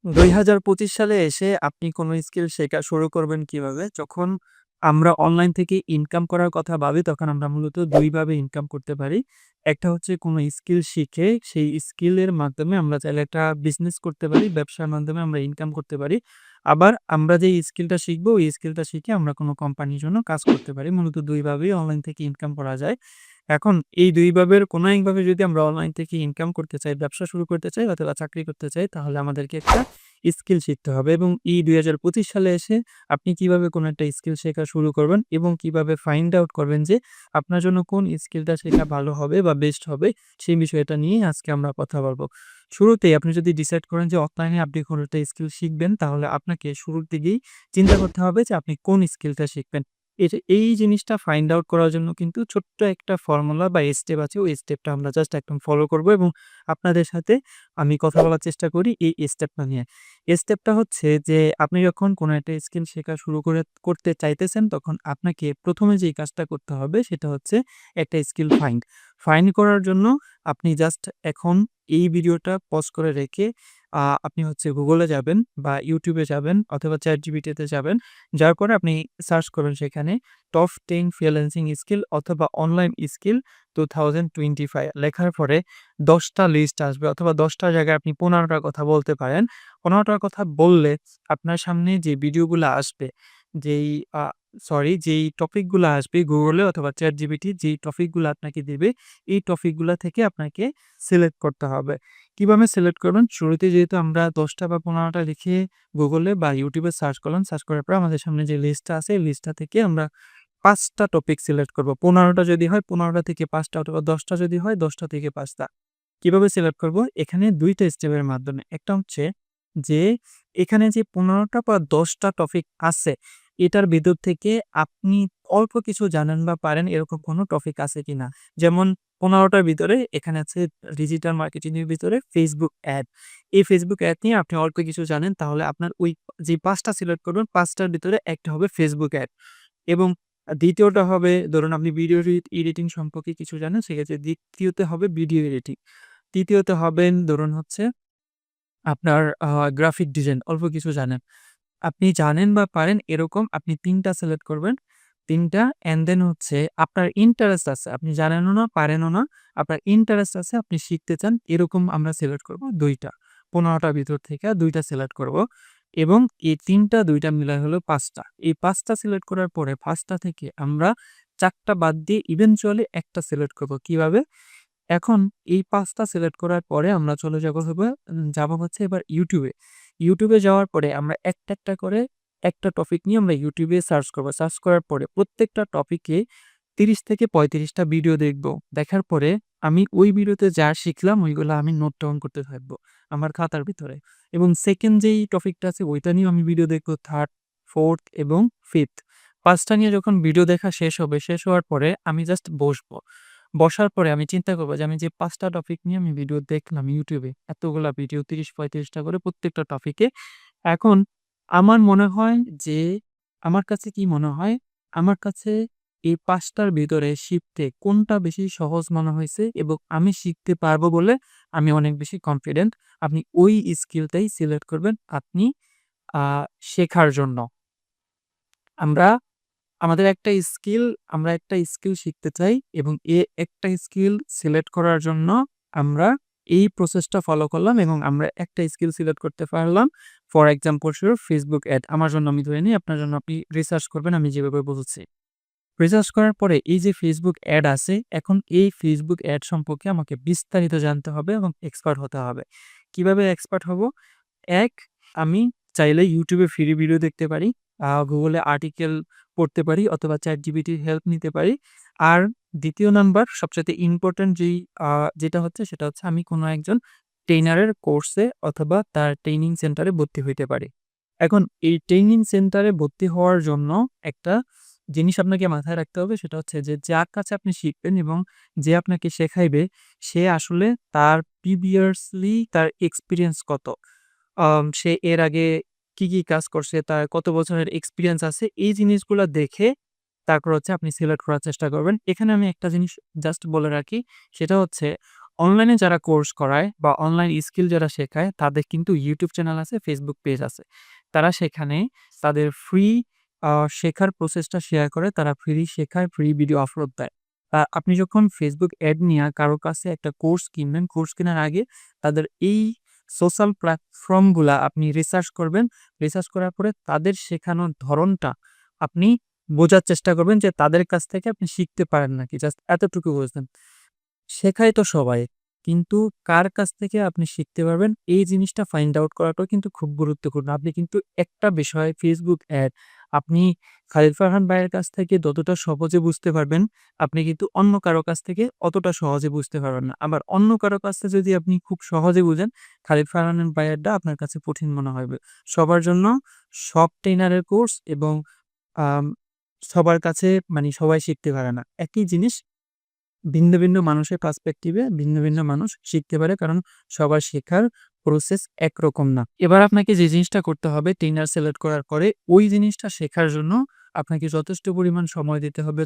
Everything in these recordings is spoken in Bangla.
২০২৫ সালে এসে আপনি কোনো স্কিল শেখা শুরু করবেন কিভাবে? যখন আমরা অনলাইন থেকে ইনকাম করার কথা ভাবি, তখন আমরা মূলত ২ ভাবে ইনকাম করতে পারি। একটা হচ্ছে কোনো স্কিল শিখে, সেই স্কিলের মাধ্যমে আমরা চাইলে একটা বিজনেস করতে পারি। ব্যবসার মাধ্যমে আমরা ইনকাম করতে পারি। আবার আমরা যেই স্কিলটা শিখবো, ওই স্কিলটা শিখে আমরা কোনো কোম্পানির জন্য কাজ করতে পারি। মূলত ২ ভাবেই অনলাইন থেকে ইনকাম করা যায়। এখন এই ২ ভাবের কোনো একভাবে যদি আমরা অনলাইন থেকে ইনকাম করতে চাই, ব্যবসা শুরু করতে চাই অথবা চাকরি করতে চাই, তাহলে আমাদেরকে একটা স্কিল শিখতে হবে এবং এই ২০২৫ সালে এসে আপনি কিভাবে কোনো একটা স্কিল শেখা শুরু করবেন এবং কিভাবে ফাইন্ড আউট করবেন যে আপনার জন্য কোন স্কিলটা শেখা ভালো হবে বা বেস্ট হবে, সেই বিষয়টা নিয়ে আজকে আমরা কথা বলব। শুরুতেই আপনি যদি ডিসাইড করেন যে অফলাইনে আপনি কোনো একটা স্কিল শিখবেন, তাহলে আপনাকে শুরুর দিকেই চিন্তা করতে হবে যে আপনি কোন স্কিলটা শিখবেন। এই জিনিসটা ফাইন্ড আউট করার জন্য কিন্তু ছোট্ট একটা ফর্মুলা বা স্টেপ আছে। ওই স্টেপটা আমরা জাস্ট একদম ফলো করব এবং আপনাদের সাথে আমি কথা বলার চেষ্টা করি এই স্টেপটা নিয়ে। স্টেপটা হচ্ছে যে আপনি যখন কোনো একটা স্কিল শেখা শুরু করতে চাইতেছেন, তখন আপনাকে ১ম এ যেই কাজটা করতে হবে সেটা হচ্ছে একটা স্কিল ফাইন্ড। ফাইন্ড করার জন্য আপনি জাস্ট এখন এই ভিডিওটা পজ করে রেখে আপনি হচ্ছে Google এ যাবেন বা YouTube এ যাবেন অথবা ChatGPT তে যাবেন। যাওয়ার পরে আপনি সার্চ করবেন সেখানে টপ 10 ফ্রিল্যান্সিং স্কিল অথবা অনলাইন স্কিল 2025 লেখার পরে ১০ টা লিস্ট আসবে অথবা ১০ টা জায়গায় আপনি ১৫ টার কথা বলতে পারেন। ১৫ টার কথা বললে আপনার সামনে যে ভিডিওগুলা আসবে, যেই আ যেই টপিকগুলা আসবে Google এ অথবা ChatGPT যেই টপিকগুলা আপনাকে দিবে, এই টপিকগুলা থেকে আপনাকে সিলেক্ট করতে হবে। কিভাবে সিলেক্ট করবেন? শুরুতে যেহেতু আমরা ১০ টা বা ১৫ টা লিখে Google এ বা YouTube এ সার্চ করলাম। সার্চ করার পর আমাদের সামনে যে লিস্টটা আছে, এই লিস্টটা থেকে আমরা ৫ টা টপিক সিলেক্ট করব। ১৫ টা যদি হয় ১৫ টা থেকে ৫ টা অথবা ১০ টা যদি হয় ১০ টা থেকে ৫ টা। কিভাবে সিলেক্ট করব? এখানে ২ টা স্টেপের মাধ্যমে। একটা হচ্ছে যে এখানে যে ১৫ টা বা ১০ টা টপিক আছে, এটার ভিতর থেকে আপনি অল্প কিছু জানেন বা পারেন এরকম কোনো টপিক আছে কিনা। যেমন ১৫ টার ভিতরে এখানে আছে ডিজিটাল মার্কেটিং এর ভিতরে Facebook অ্যাড। এই Facebook অ্যাড নিয়ে আপনি অল্প কিছু জানেন, তাহলে আপনার ওই যে ৫ টা সিলেক্ট করবেন ৫ টার ভিতরে একটা হবে Facebook অ্যাড। এবং ২য় টা হবে, ধরুন আপনি ভিডিও এডিটিং সম্পর্কে কিছু জানেন, সেক্ষেত্রে ২য় তে হবে ভিডিও এডিটিং। ৩য় তে হবেন ধরুন হচ্ছে আপনার গ্রাফিক ডিজাইন অল্প কিছু জানেন। আপনি জানেন বা পারেন এরকম আপনি ৩ টা সিলেক্ট করবেন। ৩ টা অ্যান্ড দেন হচ্ছে আপনার ইন্টারেস্ট আছে। আপনি জানেনও না, পারেনও না। আপনার ইন্টারেস্ট আছে, আপনি শিখতে চান। এরকম আমরা সিলেক্ট করব ২ টা। ১৫ টার ভিতর থেকে ২ টা সিলেক্ট করব এবং এই ৩ টা ২ টা মিলায় হলো ৫ টা। এই ৫ টা সিলেক্ট করার পরে ৫ টা থেকে আমরা ৪ টা বাদ দিয়ে ইভেনচুয়ালি একটা সিলেক্ট করব। কিভাবে? এখন এই ৫ টা সিলেক্ট করার পরে আমরা চলে যাব হচ্ছে এবার YouTube এ। YouTube এ যাওয়ার পরে আমরা একটা করে একটা টপিক নিয়ে আমরা YouTube এ সার্চ করব। সার্চ করার পরে প্রত্যেকটা টপিকে ৩০ থেকে ৩৫ টা ভিডিও দেখব। দেখার পরে আমি ওই ভিডিওতে যা শিখলাম ওইগুলা আমি নোট ডাউন করতে থাকবো আমার খাতার ভিতরে। এবং 2nd যেই টপিকটা আছে ওইটা নিয়েও আমি ভিডিও দেখব 3rd, 4th এবং 5th ৫ টা নিয়ে যখন ভিডিও দেখা শেষ হবে, শেষ হওয়ার পরে আমি জাস্ট বসবো। বসার পরে আমি চিন্তা করব যে আমি যে ৫ টা টপিক নিয়ে আমি ভিডিও দেখলাম YouTube এ, এতগুলা ভিডিও ৩০-৩৫ টা করে প্রত্যেকটা টপিকে। এখন আমার মনে হয় যে আমার কাছে কি মনে হয়? আমার কাছে এই ৫ টার ভিতরে শিখতে কোনটা বেশি সহজ মনে হইছে এবং আমি শিখতে পারবো বলে আমি অনেক বেশি কনফিডেন্ট। আপনি ওই স্কিলটাই সিলেক্ট করবেন আপনি আ শেখার জন্য। আমরা আমাদের একটা স্কিল আমরা একটা স্কিল শিখতে চাই এবং একটা স্কিল সিলেক্ট করার জন্য আমরা এই প্রসেসটা ফলো করলাম এবং আমরা একটা স্কিল সিলেক্ট করতে পারলাম। ফর এক্সাম্পল স্বরূপ Facebook অ্যাড। আমার জন্য আমি ধরে নিই, আপনার জন্য আপনি রিসার্চ করবেন আমি যেভাবে বলছি। রিসার্চ করার পরে এই যে Facebook অ্যাড আছে, এখন এই Facebook অ্যাড সম্পর্কে আমাকে বিস্তারিত জানতে হবে এবং এক্সপার্ট হতে হবে। কিভাবে এক্সপার্ট হব? ১, আমি চাইলে YouTube এ ফ্রি ভিডিও দেখতে পারি। Google এ আর্টিকেল পড়তে পারি অথবা ChatGPT র হেল্প নিতে পারি। আর ২য় নাম্বার সবচাইতে ইম্পোর্টেন্ট আ যেটা হচ্ছে সেটা হচ্ছে আমি কোনো একজন ট্রেইনারের কোর্সে অথবা তার ট্রেনিং সেন্টারে ভর্তি হইতে পারি। এখন এই ট্রেনিং সেন্টারে ভর্তি হওয়ার জন্য একটা জিনিস আপনাকে মাথায় রাখতে হবে, সেটা হচ্ছে যে যার কাছে আপনি শিখবেন এবং যে আপনাকে শেখাইবে সে আসলে তার প্রিভিয়াসলি তার এক্সপেরিয়েন্স কত? সে এর আগে কি কাজ করছে, তার কত বছরের এক্সপেরিয়েন্স আছে, এই জিনিসগুলা দেখে তারপর হচ্ছে আপনি সিলেক্ট করার চেষ্টা করবেন। এখানে আমি একটা জিনিস জাস্ট বলে রাখি, সেটা হচ্ছে অনলাইনে যারা কোর্স করায় বা অনলাইন স্কিল যারা শেখায় তাদের কিন্তু YouTube চ্যানেল আছে, Facebook পেজ আছে। তারা সেখানে তাদের ফ্রি শেখার প্রসেসটা শেয়ার করে, তারা ফ্রি শেখায়, ফ্রি ভিডিও আপলোড দেয়। আপনি যখন Facebook অ্যাড নিয়া কারো কাছে একটা কোর্স কিনবেন, কোর্স কেনার আগে তাদের এই সোশ্যাল প্ল্যাটফর্মগুলা আপনি রিসার্চ করবেন। রিসার্চ করার পরে তাদের শেখানোর ধরনটা আপনি বোঝার চেষ্টা করবেন যে তাদের কাছ থেকে আপনি শিখতে পারেন নাকি। জাস্ট এতটুকু বুঝবেন। শেখায় তো সবাই। কিন্তু কার কাছ থেকে আপনি শিখতে পারবেন এই জিনিসটা ফাইন্ড আউট করাটাও কিন্তু খুব গুরুত্বপূর্ণ। আপনি কিন্তু একটা বিষয় Facebook অ্যাড আপনি খালিদ ফারহান ভাইয়ের কাছ থেকে যতটা সহজে বুঝতে পারবেন, আপনি কিন্তু অন্য কারো কাছ থেকে অতটা সহজে বুঝতে পারবেন না। আবার অন্য কারো কাছ থেকে যদি আপনি খুব সহজে বুঝেন, খালিদ ফারহান ভাইয়েরটা আপনার কাছে কঠিন মনে হবে। সবার জন্য সব ট্রেনারের কোর্স এবং আম সবার কাছে মানে সবাই শিখতে পারে না। একই জিনিস ভিন্ন মানুষের পার্সপেক্টিভে ভিন্ন মানুষ শিখতে পারে, কারণ সবার শেখার প্রসেস একরকম না। এবার আপনাকে যে জিনিসটা করতে হবে ট্রেনার সিলেক্ট করার পরে ওই জিনিসটা শেখার জন্য আপনাকে যথেষ্ট পরিমাণ সময় দিতে হবে,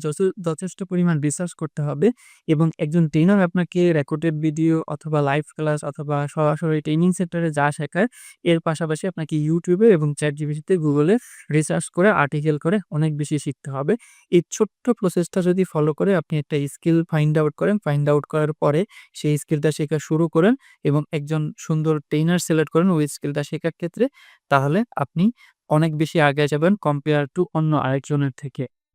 যথেষ্ট পরিমাণ রিসার্চ করতে হবে এবং একজন ট্রেনার আপনাকে রেকর্ডেড ভিডিও অথবা লাইভ ক্লাস অথবা সরাসরি ট্রেনিং সেন্টারে যা শেখায় এর পাশাপাশি আপনাকে YouTube এ এবং ChatGPT তে Google এ রিসার্চ করে আর্টিকেল করে অনেক বেশি শিখতে হবে। এই ছোট্ট প্রসেসটা যদি ফলো করে আপনি একটা স্কিল ফাইন্ড আউট করেন, ফাইন্ড আউট করার পরে সেই স্কিলটা শেখা শুরু করেন এবং একজন সুন্দর ট্রেনার সিলেক্ট করেন ওই স্কিলটা শেখার ক্ষেত্রে, তাহলে আপনি অনেক বেশি আগায় যাবেন কম্পেয়ার টু অন্য আরেকজনের থেকে।